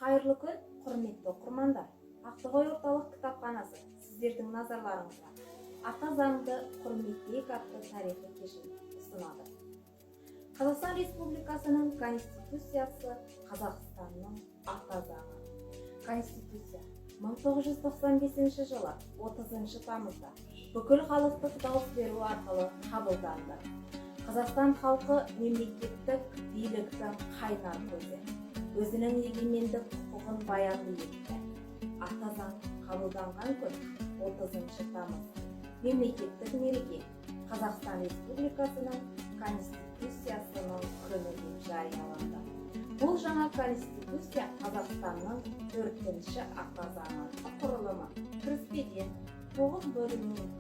Қайырлы күн, құрметті оқырмандар. Ақтоғай орталық кітапханасы сіздердің назарларыңызға ата заңды құрметтейік атты тарихи кешін ұсынады. Қазақстан Республикасының Конституциясы Қазақстанның ата заңы. Конституция 1995 жылы 30 тамызда бүкіл халықтық дауыс беру арқылы қабылданды. Қазақстан халқы мемлекеттік биліктің қайнар көзі, өзінің егемендік құқығын баянды етті. Ата заң қабылданған күн 30 тамыз. Мемлекеттік мереке Қазақстан Республикасының Конституциясының күні деп жарияланды. Бұл жаңа Конституция Қазақстанның 4-ші ата заңы. Құрылымы кіріспеден 9 бөлімнен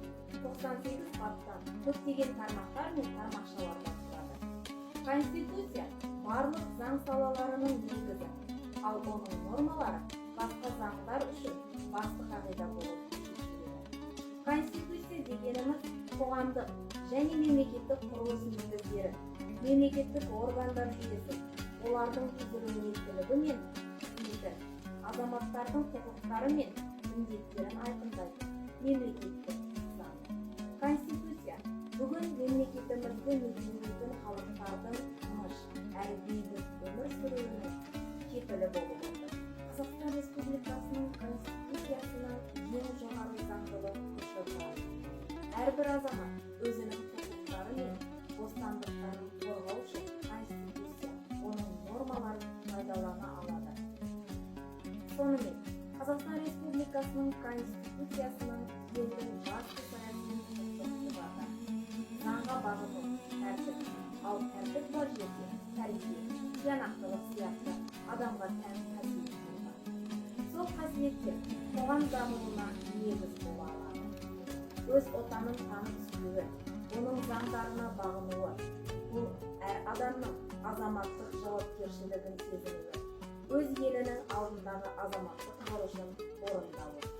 98 баптан көптеген тармақтар мен тармақшалардан тұрады. Конституция барлық заң салаларының негізі, ал оның нормалары басқа заңдар үшін басты қағида болып есептеледі. Конституция дегеніміз қоғамдық және мемлекеттік құрылыс негіздері, мемлекеттік органдар жүйесі, олардың түзілу мен қызметі, азаматтардың құқықтары мен міндеттерін айқындайды. Мемлекеттік заң. Конституция бүгін мемлекетімізді мекендейтін халықтардың тыныш әрі бейбіт өмір сүруінің кепілі болып отыр. Қазақстан Республикасының Конституциясының ең жоғары заңдылық күші бар. Әрбір азамат өзінің құқықтары мен бостандықтарын қорғау үшін Конституция оның нормаларын пайдалана алады. Сонымен, Қазақстан Республикасының Конституциясының елдің басты саяси құқықтары заңға бағыну, тәртіп, ал тәртіп бар жерде тәрбие, тиянақтылық сияқты адамға тән қасиеттер бар. Сол қасиеттер қоғам дамуына негіз бола алады. Өз отанын танып сүюі, оның заңдарына бағынуы, бұл әр адамның азаматтық жауапкершілігін сезінуі, өз елінің алдындағы азаматтық борышын орындауы.